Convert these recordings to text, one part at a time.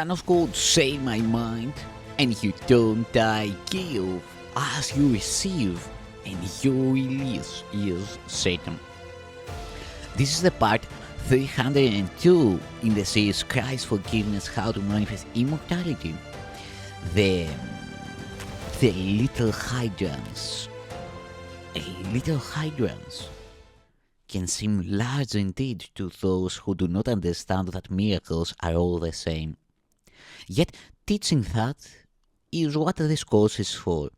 Son of God, say my mind, and you don't die, give as you receive, and your release is Satan. This is the part 302 in the series Christ's Forgiveness, How to Manifest Immortality. The little hydrants. Little hydrants can seem large indeed to those who do not understand that miracles are all the same. Yet teaching that is what this course is for.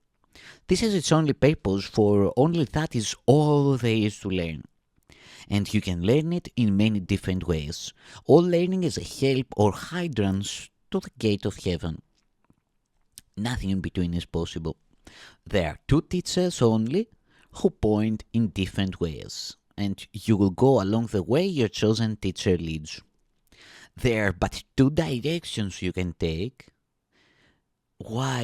This is its only purpose, for only that is all there is to learn. And you can learn it in many different ways. All learning is a help or hydrants to the gate of heaven. Nothing in between is possible. There are two teachers only who point in different ways, and you will go along the way your chosen teacher leads. There are but two directions you can take, while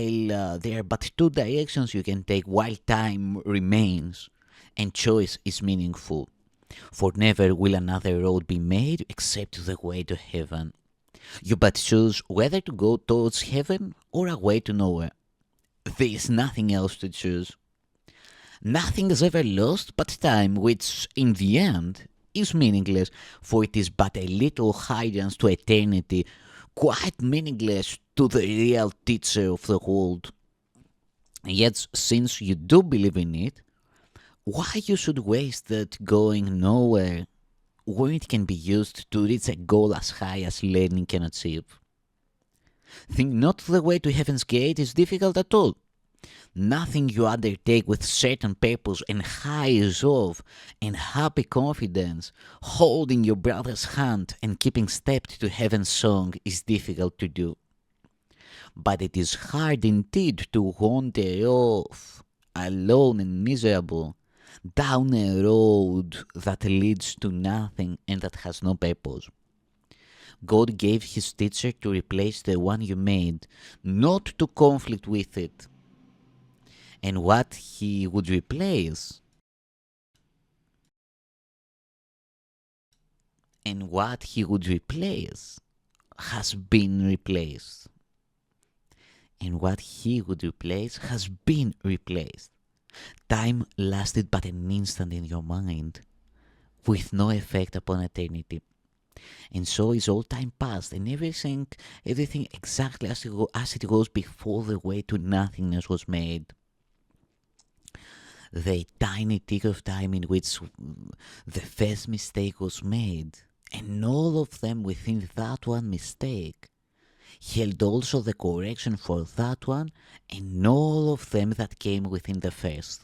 time remains and choice is meaningful. For never will another road be made except the way to heaven. You but choose whether to go towards heaven or away to nowhere. There is nothing else to choose. Nothing is ever lost but time, which in the end is meaningless, for it is but a little hydrance to eternity, quite meaningless to the real teacher of the world. Yet, since you do believe in it, why you should waste it going nowhere, when it can be used to reach a goal as high as learning can achieve? Think not the way to heaven's gate is difficult at all. Nothing you undertake with certain purpose and high resolve and happy confidence, holding your brother's hand and keeping step to heaven's song, is difficult to do. But it is hard indeed to wander off, alone and miserable, down a road that leads to nothing and that has no purpose. God gave his teacher to replace the one you made, not to conflict with it. And what he would replace has been replaced. Time lasted but an instant in your mind, with no effect upon eternity. And so is all time past, and everything exactly as it was before the way to nothingness was made. The tiny tick of time in which the first mistake was made, and all of them within that one mistake, held also the correction for that one, and all of them that came within the first.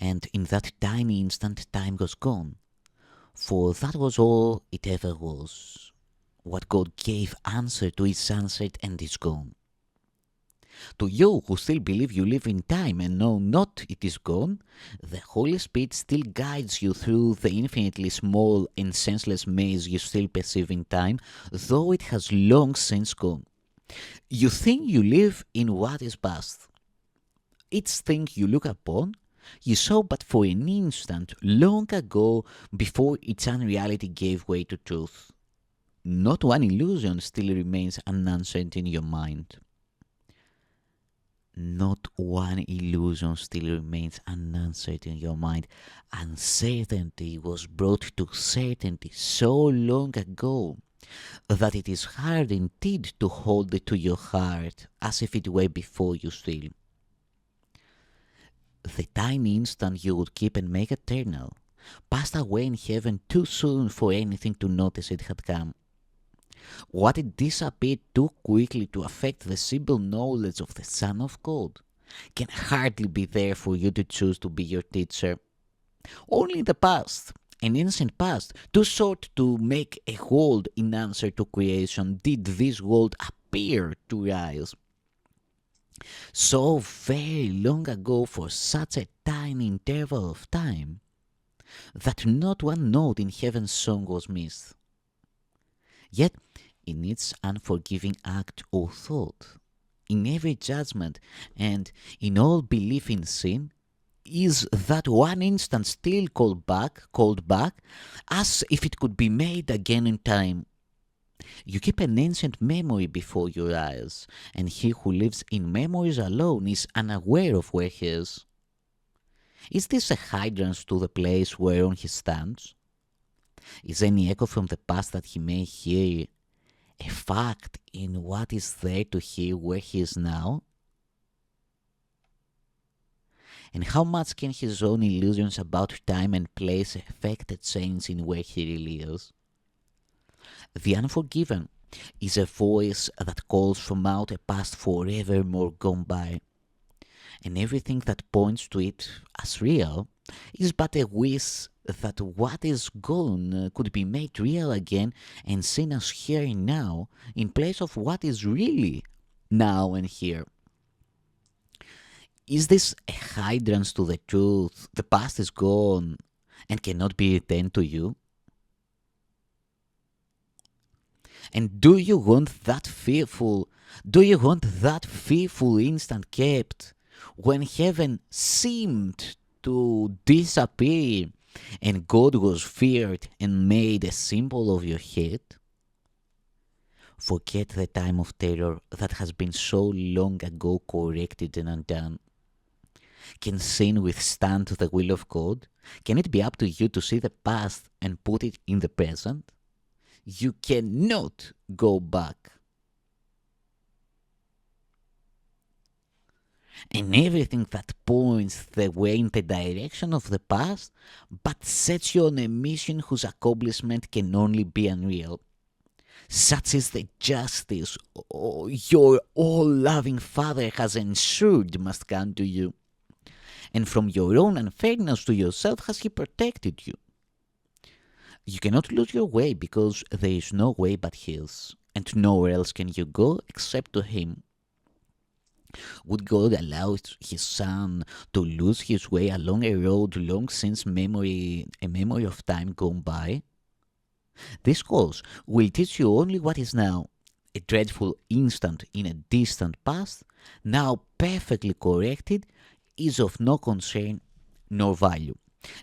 And in that tiny instant time was gone, for that was all it ever was. What God gave answer to is answered and is gone. To you who still believe you live in time and know not it is gone, the Holy Spirit still guides you through the infinitely small and senseless maze you still perceive in time, though it has long since gone. You think you live in what is past. Each thing you look upon, you saw but for an instant long ago, before its unreality gave way to truth. Not one illusion still remains unanswered in your mind. Not one illusion still remains unanswered in your mind. Uncertainty was brought to certainty so long ago that it is hard indeed to hold it to your heart as if it were before you still. The tiny instant you would keep and make eternal passed away in heaven too soon for anything to notice it had come. What it disappeared too quickly to affect the simple knowledge of the Son of God can hardly be there for you to choose to be your teacher. Only in the past, an ancient past, too short to make a world in answer to creation, did this world appear to rise. So very long ago, for such a tiny interval of time, that not one note in heaven's song was missed. Yet, in its unforgiving act or thought, in every judgment, and in all belief in sin, is that one instant still called back, as if it could be made again in time. You keep an ancient memory before your eyes, and he who lives in memories alone is unaware of where he is. Is this a hindrance to the place whereon he stands? Is any echo from the past that he may hear a fact in what is there to hear where he is now? And how much can his own illusions about time and place affect a change in where he really is? The unforgiven is a voice that calls from out a past forevermore gone by, and everything that points to it as real is but a wish that what is gone could be made real again and seen as here and now in place of what is really now and here. Is this a hindrance to the truth? The past is gone and cannot be returned to you? And do you want that fearful instant kept when heaven seemed to disappear and God was feared and made a symbol of your head? Forget the time of terror that has been so long ago corrected and undone. Can sin withstand the will of God? Can it be up to you to see the past and put it in the present? You cannot go back. And everything that points the way in the direction of the past, but sets you on a mission whose accomplishment can only be unreal. Such is the justice your all-loving Father has ensured must come to you. And from your own unfairness to yourself has he protected you. You cannot lose your way because there is no way but his, and nowhere else can you go except to him. Would God allow his son to lose his way along a road long since a memory of time gone by? This course will teach you only what is now, a dreadful instant in a distant past, now perfectly corrected, is of no concern nor value.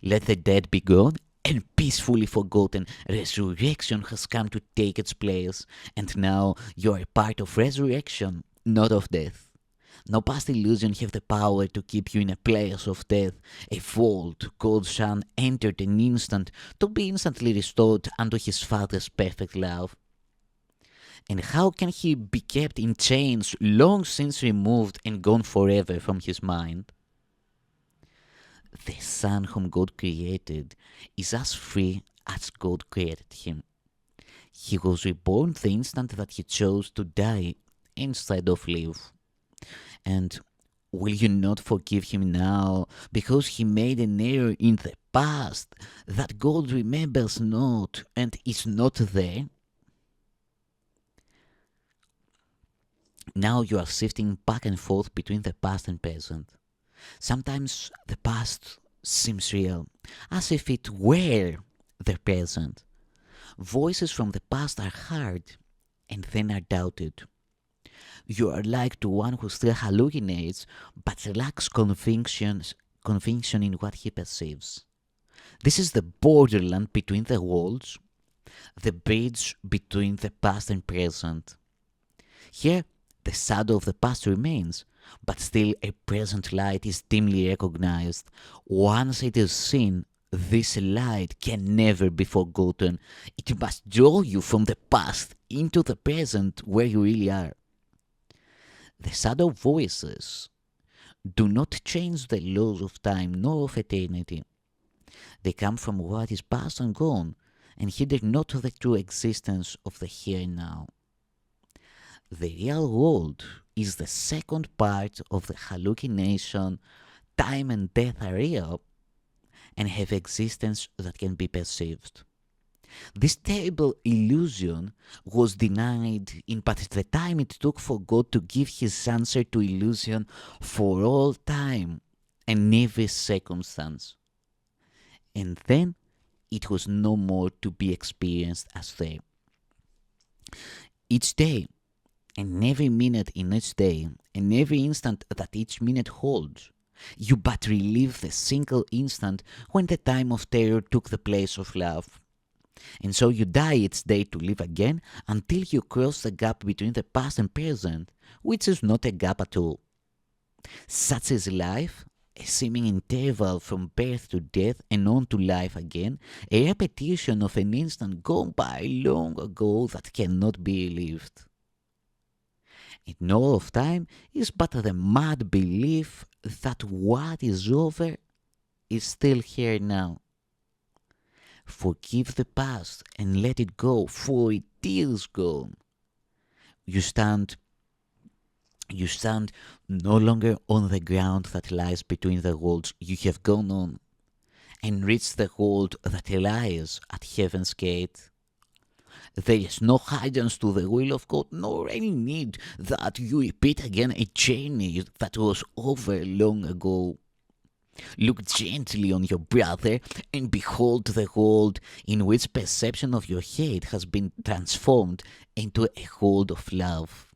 Let the dead be gone and peacefully forgotten. Resurrection has come to take its place, and now you are part of resurrection, not of death. No past illusion have the power to keep you in a place of death, a vault God's Son entered an instant to be instantly restored unto his Father's perfect love. And how can he be kept in chains long since removed and gone forever from his mind? The Son whom God created is as free as God created him. He was reborn the instant that he chose to die instead of live. And will you not forgive him now because he made an error in the past that God remembers not and is not there? Now you are shifting back and forth between the past and present. Sometimes the past seems real, as if it were the present. Voices from the past are heard and then are doubted. You are like to one who still hallucinates but lacks conviction in what he perceives. This is the borderland between the worlds, the bridge between the past and present. Here, the shadow of the past remains, but still a present light is dimly recognized. Once it is seen, this light can never be forgotten. It must draw you from the past into the present where you really are. The shadow voices do not change the laws of time nor of eternity. They come from what is past and gone, and hinder not the true existence of the here and now. The real world is the second part of the hallucination. Time and death are real and have existence that can be perceived. This terrible illusion was denied in but the time it took for God to give his answer to illusion for all time and every circumstance. And then it was no more to be experienced as there. Each day, and every minute in each day, and every instant that each minute holds, you but relive the single instant when the time of terror took the place of love. And so you die each day to live again until you cross the gap between the past and present, which is not a gap at all. Such is life, a seeming interval from birth to death and on to life again, a repetition of an instant gone by long ago that cannot be lived. And all of time is but the mad belief that what is over is still here now. Forgive the past and let it go, for it is gone. You stand no longer on the ground that lies between the worlds you have gone on, and reach the world that lies at heaven's gate. There is no hindrance to the will of God, nor any need that you repeat again a journey that was over long ago. Look gently on your brother and behold the world in which perception of your hate has been transformed into a world of love.